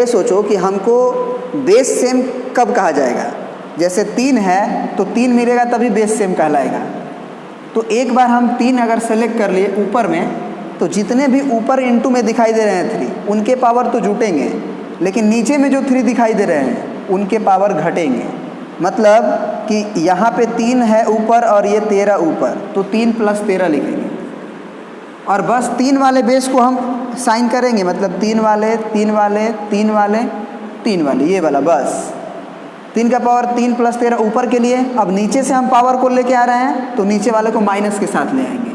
ये सोचो कि हमको बेस सेम कब कहा जाएगा। जैसे 3 है तो 3 मिलेगा तभी बेस सेम कहलाएगा। तो एक बार हम 3 अगर सेलेक्ट कर लिए ऊपर में, तो जितने भी ऊपर इनटू में दिखाई दे रहे हैं 3, उनके पावर तो जुटेंगे, लेकिन नीचे में जो 3 दिखाई दे रहे हैं उनके पावर घटेंगे। मतलब कि यहाँ पे 3 है ऊपर और ये 13 ऊपर, तो 3 + 13 लिखेंगे और बस 3 वाले बेस को हम साइन करेंगे। मतलब 3 वाले 3 वाले 3 वाले 3 वाले, ये वाला बस 3 का पावर 3 + 13 ऊपर के लिए। अब नीचे से हम पावर को लेके आ रहे हैं तो नीचे वाले को माइनस के साथ ले आएंगे।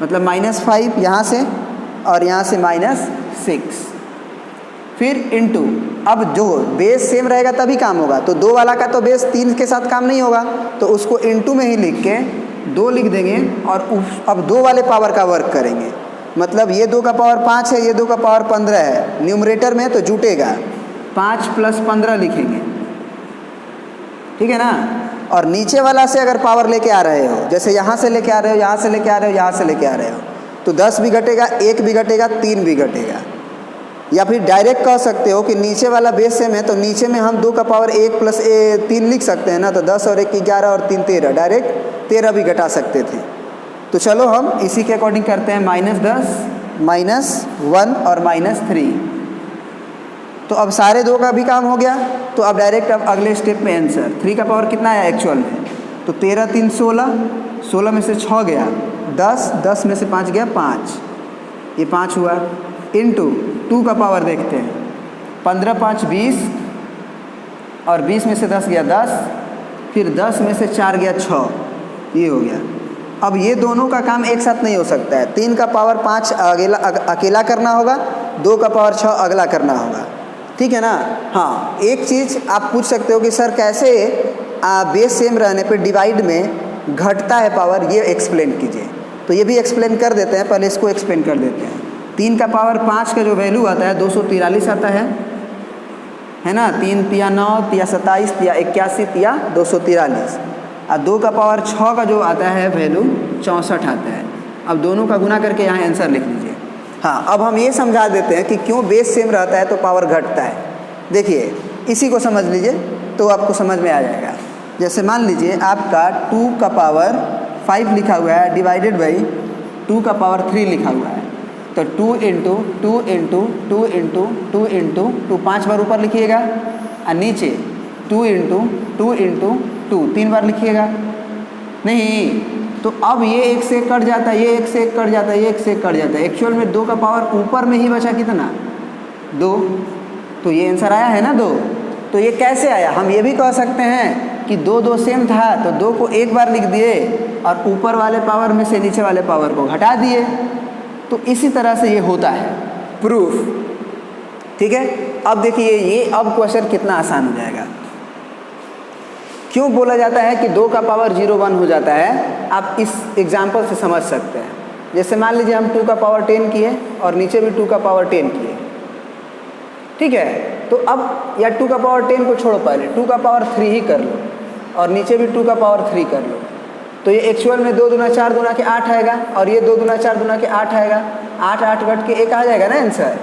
मतलब -5 यहाँ से और यहाँ से -6, फिर इनटू। अब जो बेस सेम रहेगा तभी काम होगा, तो 2 वाला का तो बेस 3 के साथ काम नहीं होगा, तो उसको इनटू में ही लिख के 2 लिख देंगे और अब 2 वाले पावर का वर्क करेंगे। मतलब ये 2 का पावर 5 है, ये 2 का पावर 15 है, न्यूमरेटर में तो जुटेगा, 5 + 15 लिखेंगे, ठीक है ना। और नीचे वाला से अगर पावर लेके आ रहे हो, जैसे यहाँ से लेके आ रहे हो, यहाँ से लेके आ रहे हो, यहाँ से लेके आ रहे हो, तो 10 भी घटेगा, 1 भी घटेगा, 3 भी घटेगा। या फिर डायरेक्ट कह सकते हो कि नीचे वाला बेस सेम है तो नीचे में हम 2 का पावर 1 + 3 लिख सकते हैं ना, तो 10 और 1 11 और 3 13, डायरेक्ट 13 भी घटा सकते थे। तो चलो हम इसी के अकॉर्डिंग करते हैं, -10 -1 और -3। तो अब सारे 2 का भी काम हो गया। तो अब डायरेक्ट अब अगले स्टेप में आंसर 3 का पावर कितना है एक्चुअल में, तो 13 3 16, 16 में से 6 गया 10, 10 में से 5 गया 5, ये 5 हुआ, इनटू 2 का पावर देखते हैं, 15 5 20 और 20 में से 10 गया 10, फिर 10 में से 4 गया 6, ये हो गया। अब ये दोनों का काम एक साथ नहीं हो सकता है। 3 का पावर 5 अकेला करना होगा, 2 का पावर 6 अगला करना होगा, ठीक है ना। हाँ, एक चीज़ आप पूछ सकते हो कि सर कैसे बेस सेम रहने पे डिवाइड में घटता है पावर, ये एक्सप्लेन कीजिए। तो ये भी एक्सप्लेन कर देते हैं, पहले इसको एक्सप्लेन कर देते हैं। 3 का पावर 5 का जो वैल्यू आता है 243 आता है ना। 3 × 9 × 27 × 81 × 243। और 2 का पावर 6 का जो आता है वैल्यू 64 आता है। अब दोनों का गुना करके यहाँ आंसर लिख लीजिए। हाँ, अब हम ये समझा देते हैं कि क्यों बेस सेम रहता है तो पावर घटता है। देखिए, इसी को समझ लीजिए तो आपको समझ में आ जाएगा। जैसे मान लीजिए आपका 2 का पावर 5 लिखा हुआ है डिवाइडेड बाई 2 का पावर 3 लिखा हुआ है, तो 2 × 2 × 2 × 2 × 2 5 बार ऊपर लिखिएगा और नीचे 2 × 2 × 2 3 बार लिखिएगा। नहीं, तो अब ये 1 से कट जाता है, ये 1 से कट जाता है, ये 1 से कट जाता है। एक्चुअल में 2 का पावर ऊपर में ही बचा कितना, 2। तो ये आंसर आया है ना 2। तो ये कैसे आया, हम ये भी कह सकते हैं कि 2 2 सेम था तो 2 को एक बार लिख दिए और ऊपर वाले पावर में से नीचे वाले पावर को घटा दिए। तो इसी तरह से ये होता है प्रूफ, ठीक है। अब देखिए ये अब क्वेश्चन कितना आसान हो जाएगा। क्यों बोला जाता है कि 2 का पावर 0 1 हो जाता है, आप इस एग्जाम्पल से समझ सकते हैं। जैसे मान लीजिए हम 2 का पावर 10 किए और नीचे भी 2 का पावर 10 किए, ठीक है। तो अब या 2 का पावर 10 को छोड़ो, पहले 2 का पावर 3 ही कर लो और नीचे भी 2 का पावर 3 कर लो। तो ये एक्चुअल में 2 दूना 4 दूना के 8 आएगा और ये 2 दूना 4 दूना के 8 आएगा। 8 8 घट के 1 आ जाएगा ना आंसर,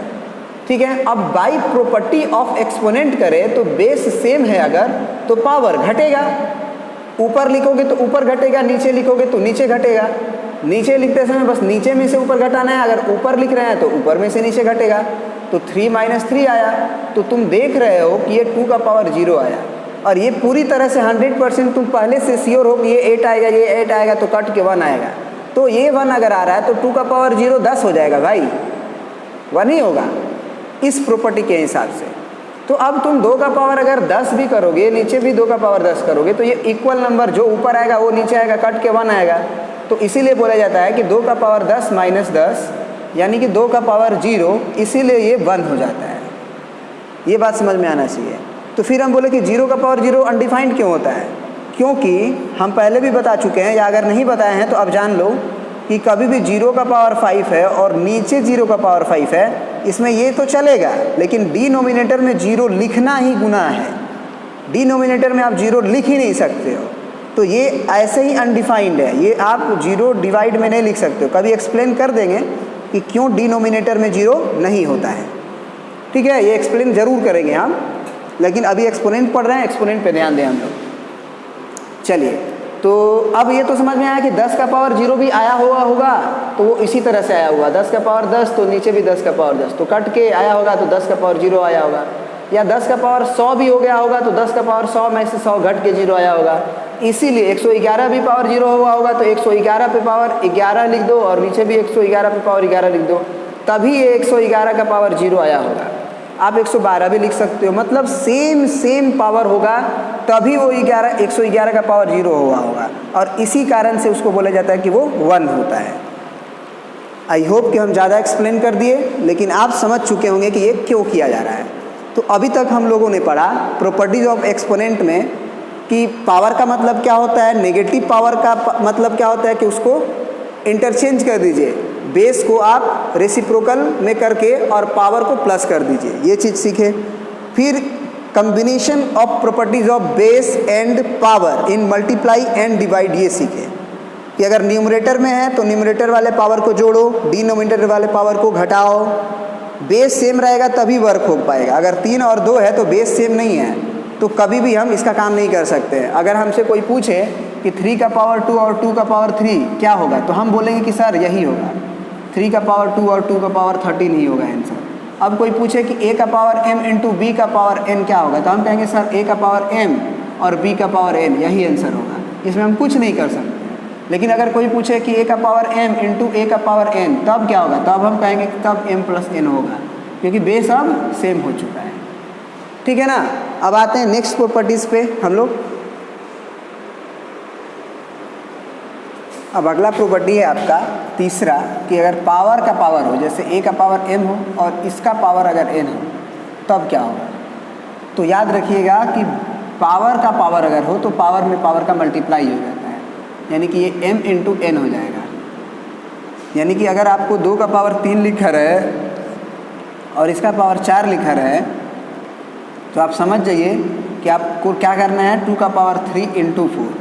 ठीक है। अब बाई प्रॉपर्टी ऑफ एक्सपोनेंट करें तो बेस सेम है अगर तो पावर घटेगा। ऊपर लिखोगे तो ऊपर घटेगा, नीचे लिखोगे तो नीचे घटेगा। नीचे लिखते समय बस नीचे में से ऊपर घटाना है, अगर ऊपर लिख रहे हैं तो ऊपर में से नीचे घटेगा। तो 3 - 3 आया, तो तुम देख रहे हो कि ये 2 का पावर 0 आया और ये पूरी तरह से 100% तुम पहले से श्योर हो कि ये 8 आएगा, ये 8 आएगा, तो कट के 1 आएगा। तो ये 1 अगर आ रहा है तो 2 का पावर 0 10 हो जाएगा भाई, 1 ही होगा इस प्रॉपर्टी के हिसाब से। तो अब तुम 2 का पावर अगर 10 भी करोगे, नीचे भी 2 का पावर 10 करोगे, तो ये इक्वल नंबर जो ऊपर आएगा वो नीचे आएगा, कट के 1 आएगा। तो इसीलिए बोला जाता है कि 2 का पावर 10 - 10 यानी कि 2 का पावर 0, इसीलिए ये 1 हो जाता है। ये बात समझ में आना चाहिए। तो फिर हम बोले कि 0 का पावर 0 अनडिफाइंड क्यों होता है, क्योंकि हम पहले भी बता चुके हैं, या अगर नहीं बताए हैं तो अब जान लो कि कभी भी 0 का पावर 5 है और नीचे 0 का पावर 5 है, इसमें ये तो चलेगा, लेकिन डिनोमिनेटर में 0 लिखना ही गुनाह है। डिनोमिनेटर में आप 0 लिख ही नहीं सकते हो, तो ये ऐसे ही अनडिफाइंड है, ये आप 0 डिवाइड में नहीं लिख सकते हो। कभी एक्सप्लेन कर देंगे कि क्यों डिनोमिनेटर में 0 नहीं होता है, ठीक है, ये एक्सप्लेन जरूर करेंगे हम, लेकिन अभी एक्सपोनेंट पढ़ रहे हैं, एक्सपोनेंट पे ध्यान दें हम लोग। चलिए, तो अब ये तो समझ में आया कि 10 का पावर 0 भी आया हुआ होगा, तो वो इसी तरह से आया हुआ, 10 का पावर 10 तो नीचे भी 10 का पावर 10, तो कट के आया होगा तो 10 का पावर 0 आया होगा, या 10 का पावर 100 भी हो गया होगा तो 10 का पावर 100 में से 100 घट के 0 आया होगा। इसीलिए 111 भी पावर 0 हुआ होगा तो 111 पे पावर 11 लिख दो और नीचे भी 111 पे पावर 11 लिख दो, तभी ये 111 का पावर 0 आया होगा। आप 112 भी लिख सकते हो, मतलब सेम पावर होगा, तभी वो 111 का पावर 0 हुआ होगा, और इसी कारण से उसको बोला जाता है कि वो 1 होता है। आई होप कि हम ज़्यादा एक्सप्लेन कर दिए, लेकिन आप समझ चुके होंगे कि ये क्यों किया जा रहा है। तो अभी तक हम लोगों ने पढ़ा प्रॉपर्टीज ऑफ एक्सपोनेंट में कि पावर का मतलब क्या होता है, नेगेटिव पावर का मतलब क्या होता है कि उसको इंटरचेंज कर दीजिए, बेस को आप रेसिप्रोकल में करके और पावर को प्लस कर दीजिए, ये चीज़ सीखे। फिर combination of properties of base and power in multiply and divide, ये सीखे कि अगर न्यूमरेटर में है तो न्यूमरेटर वाले पावर को जोड़ो, डिनोमिनेटर वाले पावर को घटाओ, बेस सेम रहेगा तभी वर्क हो पाएगा। अगर 3 और 2 है तो बेस सेम नहीं है तो कभी भी हम इसका काम नहीं कर सकते हैं। अगर हमसे कोई पूछे कि 3 का पावर 2 और 2 का पावर 3 क्या होगा, तो हम बोलेंगे कि सर यही होगा, 3 का पावर 2 और 2 का पावर 13 ही होगा आंसर। अब कोई पूछे कि a का पावर m इंटू बी का पावर n क्या होगा, तो हम कहेंगे सर a का पावर m और b का पावर n, यही आंसर होगा, इसमें हम कुछ नहीं कर सकते। लेकिन अगर कोई पूछे कि a का पावर m इंटू a का पावर n तब क्या होगा, तब हम कहेंगे तब m प्लस n होगा, क्योंकि बेस अब सेम हो चुका है। ठीक है ना। अब आते हैं नेक्स्ट प्रॉपर्टीज़ पे हम लोग। अब अगला प्रॉपर्टी है आपका तीसरा कि अगर पावर का पावर हो, जैसे a का पावर m हो और इसका पावर अगर n हो, तब क्या होगा। तो याद रखिएगा कि पावर का पावर अगर हो तो पावर में पावर का मल्टीप्लाई हो जाता है, यानी कि ये m इंटू n हो जाएगा। यानी कि अगर आपको 2 का पावर 3 लिखा रहे और इसका पावर 4 लिखा रहे, तो आप समझ जाइए कि आपको क्या करना है, 2 का पावर 3 इंटू 4,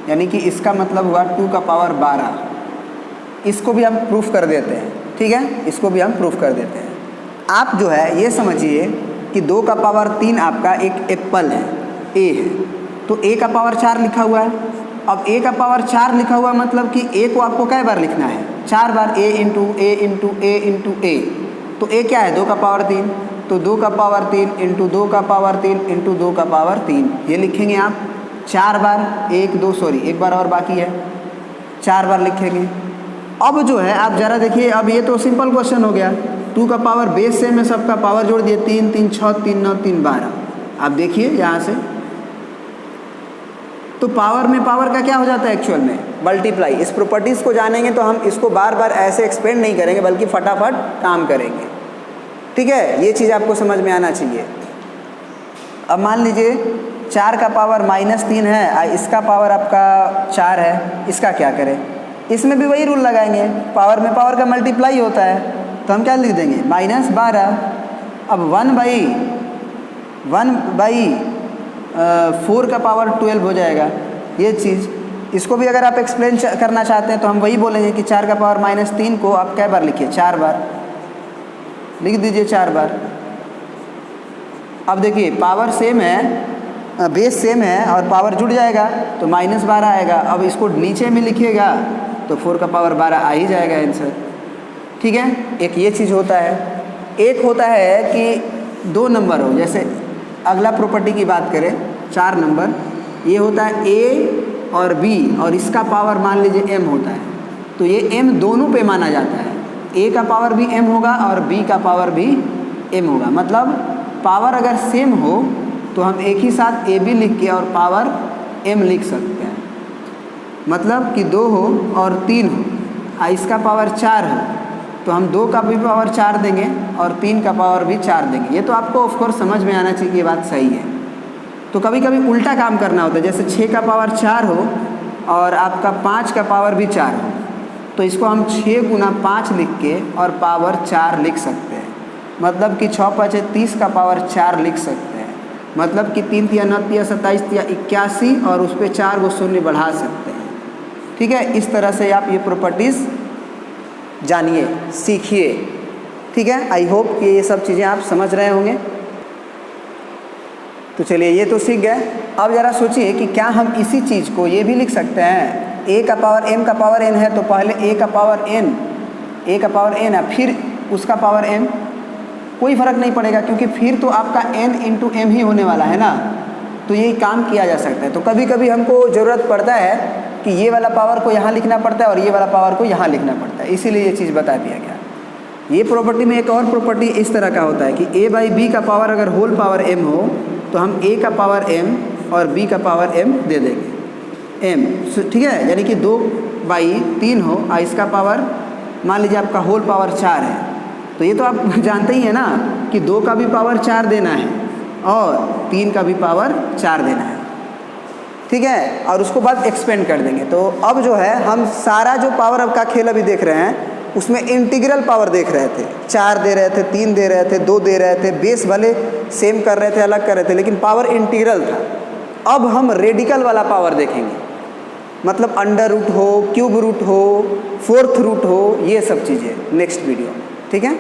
यानी कि इसका मतलब हुआ 2 का पावर 12। इसको भी हम प्रूफ कर देते हैं, ठीक है, इसको भी हम प्रूफ कर देते हैं। आप जो है ये समझिए कि 2 का पावर 3 आपका एक एप्पल है, ए है, तो a का पावर 4 लिखा हुआ है। अब a का पावर 4 लिखा हुआ मतलब कि a को आपको कै बार लिखना है, 4 बार, a into a into a into a. तो a क्या है, 2 का पावर 3, तो 2 का पावर 3 इंटू 2 का पावर 3 इंटू 2 का पावर 3, ये लिखेंगे आप 4 बार, 1 बार और बाकी है, 4 बार लिखेंगे। अब जो है आप ज़रा देखिए, अब ये तो सिंपल क्वेश्चन हो गया, 2 का पावर बेस सेम है, सबका पावर जोड़ दिए, 3 3 6 3 9 3 12। आप देखिए यहाँ से, तो पावर में पावर का क्या हो जाता है एक्चुअल में, मल्टीप्लाई। इस प्रॉपर्टीज़ को जानेंगे तो हम इसको बार बार ऐसे एक्सपेंड नहीं करेंगे, बल्कि फटाफट काम करेंगे, ठीक है। ये चीज़ आपको समझ में आना चाहिए। अब मान लीजिए 4 का पावर -3 है, इसका पावर आपका 4 है, इसका क्या करें। इसमें भी वही रूल लगाएंगे, पावर में पावर का मल्टीप्लाई होता है, तो हम क्या लिख देंगे -12। अब 1/4 का पावर 12 हो जाएगा, ये चीज़। इसको भी अगर आप एक्सप्लेन करना चाहते हैं तो हम वही बोलेंगे कि 4 का पावर -3 को आप कै बार लिखिए, 4 बार लिख दीजिए, 4 बार। अब देखिए पावर सेम है, बेस सेम है और पावर जुड़ जाएगा तो -12 आएगा। अब इसको नीचे में लिखिएगा तो 4 का पावर 12 आ ही जाएगा आंसर, ठीक है। एक ये चीज़ होता है। एक होता है कि 2 नंबर हो, जैसे अगला प्रॉपर्टी की बात करें, 4 नंबर, ये होता है a और b और इसका पावर मान लीजिए m होता है, तो ये m दोनों पे माना जाता है, a का पावर भी m होगा और b का पावर भी m होगा। मतलब पावर अगर सेम हो तो हम एक ही साथ a b लिख के और पावर m लिख सकते हैं। मतलब कि 2 हो और 3 हो, इसका पावर 4 हो तो हम 2 का भी पावर 4 देंगे और 3 का पावर भी 4 देंगे। ये तो आपको ऑफकोर्स समझ में आना चाहिए, ये बात सही है। तो कभी कभी उल्टा काम करना होता है, जैसे 6 का पावर 4 हो और आपका 5 का पावर भी 4 हो, तो इसको हम 6 गुना 5 लिख के और पावर 4 लिख सकते हैं। मतलब कि 6 5 30 का पावर 4 लिख सकते हैं। मतलब कि 3 × 9 = 27 × 81 और उस पर 4 को शून्य बढ़ा सकते हैं, ठीक है। इस तरह से आप ये प्रॉपर्टीज़ जानिए, सीखिए, ठीक है, आई होप कि ये सब चीज़ें आप समझ रहे होंगे। तो चलिए ये तो सीख गए। अब ज़रा सोचिए कि क्या हम इसी चीज़ को ये भी लिख सकते हैं, a का पावर m का पावर n है तो पहले a का पावर n है, फिर उसका पावर m, कोई फ़र्क नहीं पड़ेगा क्योंकि फिर तो आपका n इंटू m ही होने वाला है ना। तो यही काम किया जा सकता है। तो कभी कभी हमको ज़रूरत पड़ता है कि ये वाला पावर को यहाँ लिखना पड़ता है और ये वाला पावर को यहाँ लिखना पड़ता है, इसीलिए ये चीज़ बता दिया गया। ये प्रॉपर्टी में एक और प्रॉपर्टी इस तरह का होता है कि a बाई बी का पावर अगर होल पावर m हो तो हम a का पावर m और b का पावर m दे देंगे m, ठीक है। यानी कि 2/3 हो और इसका पावर मान लीजिए आपका होल पावर 4 है, तो ये तो आप जानते ही है ना कि 2 का भी पावर 4 देना है और 3 का भी पावर 4 देना है, ठीक है। और उसको बाद एक्सपेंड कर देंगे। तो अब जो है हम सारा जो पावर अब का खेल अभी देख रहे हैं उसमें इंटीग्रल पावर देख रहे थे, 4 दे रहे थे, 3 दे रहे थे, 2 दे रहे थे, बेस भले सेम कर रहे थे, अलग कर रहे थे, लेकिन पावर इंटीग्रल था। अब हम रेडिकल वाला पावर देखेंगे, मतलब अंडर रूट हो, क्यूब रूट हो, फोर्थ रूट हो, ये सब चीज़ें नेक्स्ट वीडियो में, ठीक है।